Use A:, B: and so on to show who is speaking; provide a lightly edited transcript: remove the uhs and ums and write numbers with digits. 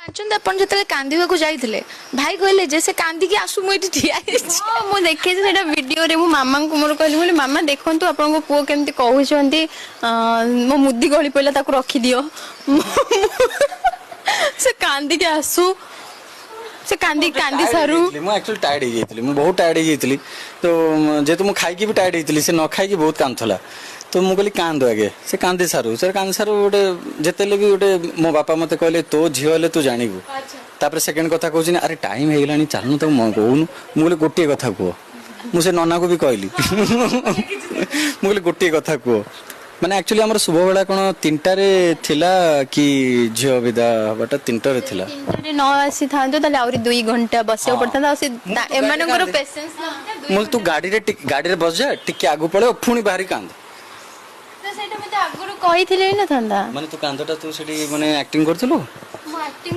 A: ଜାଣିଛନ୍ତି ଆପଣ ଯେତେବେଳେ କାନ୍ଦିବାକୁ ଯାଇଥିଲେ ଭାଇ କହିଲେ ଯେ ସେ କାନ୍ଦିକି ଆସୁ ମୁଁ ଏଠି ଠିଆ ହେଇଛି।
B: ହଁ ମୁଁ ଦେଖିଛି ସେଇଟା ଭିଡିଓରେ ମୁଁ ମାମାଙ୍କୁ ମୋର କହିଲି ବୋଲି ମାମା ଦେଖନ୍ତୁ ଆପଣଙ୍କ ପୁଅ କେମିତି କହୁଛନ୍ତି ମୋ ମୁଦି ଗଳି ପଇଲା ତାକୁ ରଖିଦିଅ ସେ କାନ୍ଦିକି ଆସୁ ସେ କାନ୍ଦି କାନ୍ଦି ସାରୁ
C: ମୁଁ ଆକ୍ଚୁଆଲି ଟାୟାର୍ଡ ହେଇଯାଇଥିଲି ମୁଁ ବହୁତ ଟାୟାର୍ଡ ହେଇଯାଇଥିଲି ତ ଯେହେତୁ ମୁଁ ଖାଇକି ବି ଟାୟାର୍ଡ ହେଇଥିଲି ସେ ନ ଖାଇକି ବହୁତ କାନ୍ଦୁଥିଲା ତ ମୁଁ କହିଲି କାନ୍ଦ ଆଗେ ସେ କାନ୍ଦି ସାରୁ ଗୋଟେ ଯେତେବେଳେ ବି ଗୋଟେ ମୋ ବାପା ମତେ କହିଲେ ତୋ ଝିଅ ହେଲେ ତୁ ଜାଣିବୁ ତାପରେ ସେକେଣ୍ଡ କଥା କହୁଛି ଆରେ ଟାଇମ ହେଇଗଲାଣି ଚାଲୁନୁ ତାକୁ କହୁନୁ ମୁଁ କହିଲି ଗୋଟିଏ କଥା କୁହ ମୁଁ ସେ ନନାକୁ ବି କହିଲି ମୁଁ କହିଲି ଗୋଟିଏ କଥା କୁହ ମାନେ ଆକ୍ଚୁଆଲି ଆମର ଶୁଭବେଳା କ'ଣ 3ଟାରେ ଥିଲା କି ଝିଅ ବିଦା ହବାଟା 3ଟାରେ ଥିଲା।
B: 3ଟାରେ ନ ଆସିଥାନ୍ତୁ ତାହେଲେ ଆହୁରି 2 ଘଣ୍ଟା ବସିବାକୁ ପଡିଥାନ୍ତା ଆଉ ସେ ଏମାନଙ୍କର ପେସେନ୍ସ
C: ମୁଁ ତୁ ଗାଡିରେ ବସଯା ଟିକେ ଆଗକୁ ପଳେଇବ ପୁଣି ବାହାରି କାନ୍ଦ
B: ସେଇଟା ମତେ ଆଗରୁ କହିଥିଲେ ହେଇନଥାନ୍ତା
C: ମାନେ ତୁ କାନ୍ଦଟା ତୁ ସେଠି ମାନେ ଆକ୍ଟିଂ କରୁଥିଲୁ।
B: ମୁଁ acting